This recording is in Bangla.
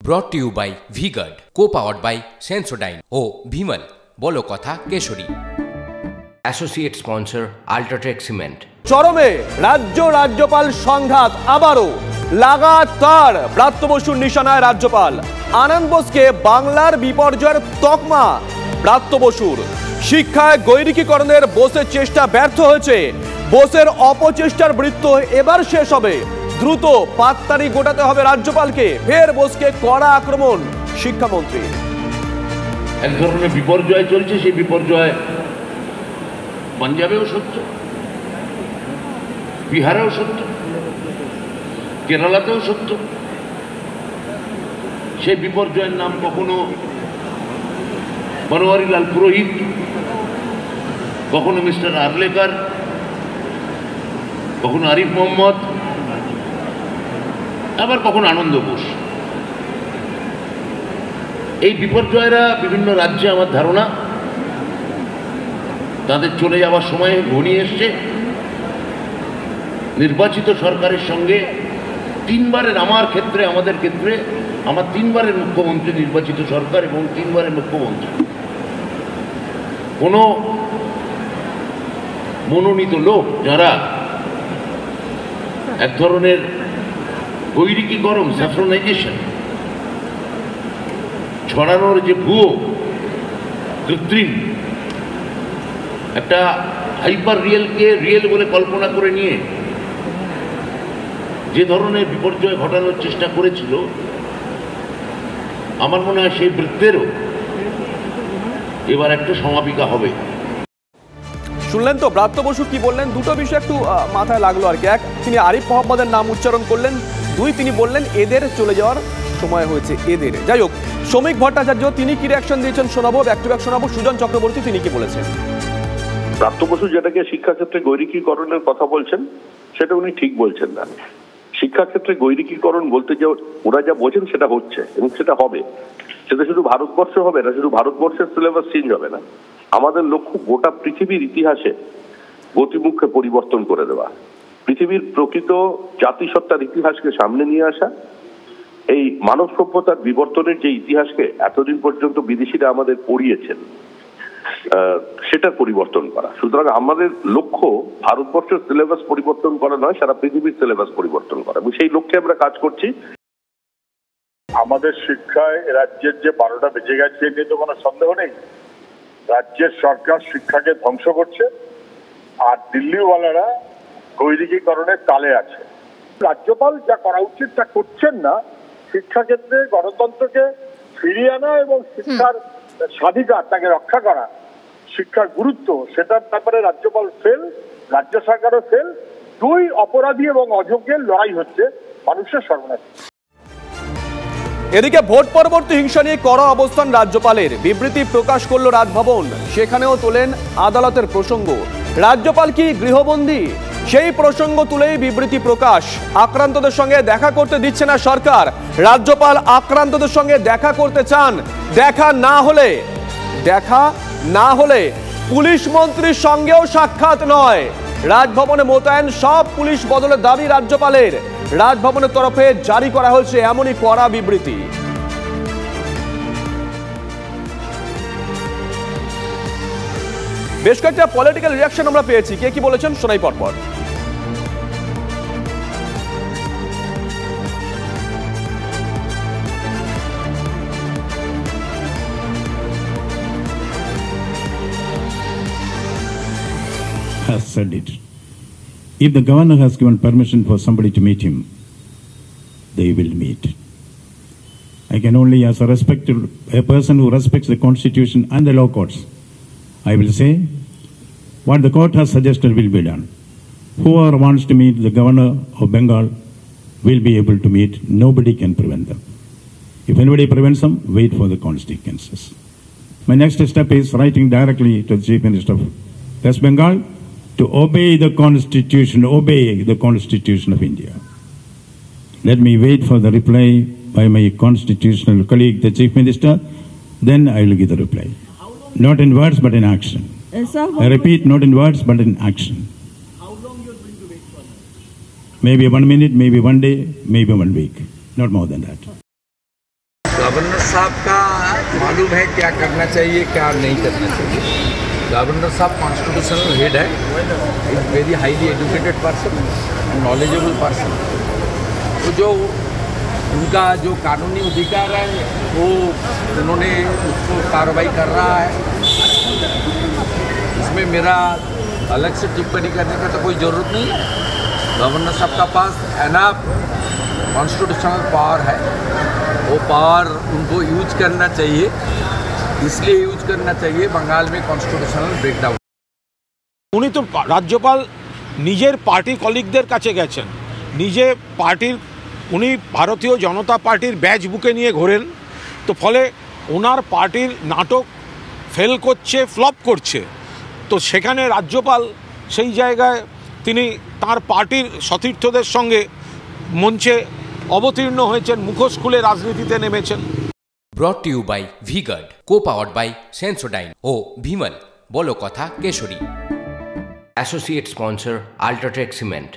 brought to you by V-Guard, co-powered by Sensodyne O Bhimal বলো কথা কেশরী। Associate sponsor UltraTech cement. চরমে রাজ্যপাল সংঘাত আবারও লাগাতার ব্রাত্য বসুর নিশানায় রাজ্যপাল। আনন্দ বোসকে বাংলার বিপর্যয়ের তকমা ব্রাত্য বসুর। শিক্ষায় গৈরিকীকরণের বোসের চেষ্টা ব্যর্থ হয়েছে। বোসের অপচেষ্টার বৃত্ত এবার শেষ হবে। দ্রুত পাততাড়ি গোটাতে হবে রাজ্যপালকে। ফের বোসকে কড়া আক্রমণ শিক্ষামন্ত্রী। এক ধরনের বিপর্যয় চলছে, সেই বিপর্যয় পাঞ্জাবেও সত্য, বিহারেও সত্য, কেরালাতেও সত্য। সেই বিপর্যয়ের নাম কখনো বনোয়ারিলাল পুরোহিত, কখনো মিস্টার আরলেকার, কখনো আরিফ মোহাম্মদ, আবার কখনো আনন্দ বোস। এই বিপর্যয়রা বিভিন্ন রাজ্যে আমার ধারণা তাদের চলে যাওয়ার সময় ঘনিয়ে এসছে। নির্বাচিত সরকারের সঙ্গে তিনবারের, আমাদের ক্ষেত্রে আমার তিনবারের মুখ্যমন্ত্রী নির্বাচিত সরকার এবং তিনবারের মুখ্যমন্ত্রী কোনো মনোনীত লোক যারা এক ধরনের গৈরিকীকরণ, স্যাফ্রনাইজেশন ছড়ানোর যে ভুয়ো কৃত্রিম একটা হাইপার রিয়েলকে রিয়েল বলে কল্পনা করে নিয়ে যে ধরনের বিপর্যয় ঘটানোর চেষ্টা করেছিল, আমার মনে হয় সেই বৃত্তেরও এবার একটা সমাপিকা হবে। শুনলেন তো ব্রাত্য বসু কি বললেন? দুটো বিষয় একটু মাথায় লাগলো আর কি। এক, তিনি আরিফ মোহাম্মদের নাম উচ্চারণ করলেন। দুই, তিনি বললেন এদের চলে যাওয়ার সময় হয়েছে, এদের। যাই হোক, শ্রমিক ভট্টাচার্য তিনি কি রিয়াকশন দিয়েছেন শোনাবো, ব্যাক টু ব্যাক শোনাবো। সুজন চক্রবর্তী তিনি কি বলেছেন? ব্রাত্য বসু যেটাকে শিক্ষাক্ষেত্রে গৈরিকীকরণের কথা বলছেন সেটা উনি ঠিক বলছেন না। শিক্ষাক্ষেত্রে গৈরিকীকরণ বলতে যে ওরা যা বোঝেন সেটা হচ্ছে এবং সেটা হবে। সেটা শুধু ভারতবর্ষে হবে না, শুধু ভারতবর্ষের সিলেবাস চেঞ্জ হবে না। আমাদের লক্ষ্য গোটা পৃথিবীর ইতিহাসে গতিমুখে পরিবর্তন করে দেওয়া, পৃথিবীর প্রকৃত জাতিসত্তার ইতিহাসকে সামনে নিয়ে আসা, এই মানব সভ্যতার বিবর্তনের যে ইতিহাসকে এতদিন পর্যন্ত বিদেশিরা আমাদের পড়িয়েছেন সেটার পরিবর্তন করা। সুতরাং আমাদের লক্ষ্য ভারতবর্ষের সিলেবাস পরিবর্তন করা নয়, সারা পৃথিবীর সিলেবাস পরিবর্তন করা, এবং সেই লক্ষ্যে আমরা কাজ করছি। আমাদের শিক্ষায় রাজ্যের যে 12টা বেজে গেছে এ নিয়ে তো কোনো সন্দেহ নেই। রাজ্যের সরকার শিক্ষাকে ধ্বংস করছে আর দিল্লিওয়ালারা গৈরিকীকরণের তালে আছে। রাজ্যপাল যা করা উচিত তা করছেন না। শিক্ষাক্ষেত্রে গণতন্ত্রকে ফিরিয়ে আনা এবং শিক্ষার স্বাধিকার তাকে রক্ষা করা, শিক্ষার গুরুত্ব, সেটার ব্যাপারে রাজ্যপাল ফেল, রাজ্য সরকারও ফেল। দুই অপরাধী এবং অযোগ্যের লড়াই হচ্ছে মানুষের সর্বনাশ। এদিকে ভোট পরবর্তী হিংসা নিয়ে কড়া অবস্থান রাজ্যপালের। বিবৃতি প্রকাশ করল রাজভবন, সেখানেও তোলেন আদালতের প্রসঙ্গ। রাজ্যপাল কি গৃহবন্দী? সেই প্রসঙ্গ তুলেই বিবৃতি প্রকাশ। আক্রান্তদের সঙ্গে দেখা করতে দিচ্ছে না সরকার। রাজ্যপাল আক্রান্তদের সঙ্গে দেখা করতে চান। দেখা না হলে পুলিশ মন্ত্রীর সঙ্গেও সাক্ষাৎ নয়। রাজভবনে মোতায়েন সব পুলিশ বদলের দাবি রাজ্যপালের। রাজভবনের তরফে জারি করা হয়েছে এমনই কড়া বিবৃতি। বেশ কয়েকটা পলিটিক্যাল রিয়াকশন আমরা পেয়েছি, কে কি বলেছেন শোনাই পরপর। Has said it. If the governor has given permission for somebody to meet him, they will meet. I can only, as a person who respects the constitution and the law courts, I will say what the court has suggested will be done. Whoever wants to meet the governor of Bengal will be able to meet. Nobody can prevent them. If anybody prevents them, wait for the consequences. My next step is writing directly to the Chief Minister of West Bengal to obey the Constitution of India. Let me wait for the reply by my constitutional colleague, the Chief Minister, then I will give the reply. Not in words, but in action. I repeat, not in words, but in action. How long you are going to wait for that? Maybe 1 minute, maybe 1 day, maybe 1 week. Not more than that. Governor साहब का मालूम है क्या करना चाहिए क्या नहीं करना चाहिए। गवर्नर साहब कॉन्स्टिट्यूशनल हेड है, is very highly educated person and knowledgeable person. तो जो उनका जो कानूनी अधिकार है वो उन्होंने उसको कार्रवाई कर रहा है, इसमें मेरा अलग से टिप्पणी करने का तो कोई ज़रूरत नहीं है। गवर्नर साहब का पास एनाफ कॉन्स्टिट्यूशनल पावर है, वो पावर उनको यूज करना चाहिए, इसलिए यूज करना चाहिए बंगाल में कॉन्स्टिट्यूशनल ब्रेकडाउन। উনি তো রাজ্যপাল নিজের পার্টি কলিগদের কাছে গেছেন, নিজে পার্টির উনি ভারতীয় জনতা পার্টির ব্যাচ বুকে নিয়ে ঘোরেন, তো ফলে ওনার পার্টির নাটক ফেল করছে, ফ্লপ করছে। তো সেখানে রাজ্যপাল সেই জায়গায় তিনি তার পার্টির সতীর্থদের সঙ্গে মঞ্চে অবতীর্ণ হয়েছেন, মুখোশ খুলে রাজনীতিতে নেমেছেন। Brought to you by V Guard, co powered by Sensodyne ও ভিমল, বলো কথা কেশরী। Associate sponsor UltraTech cement.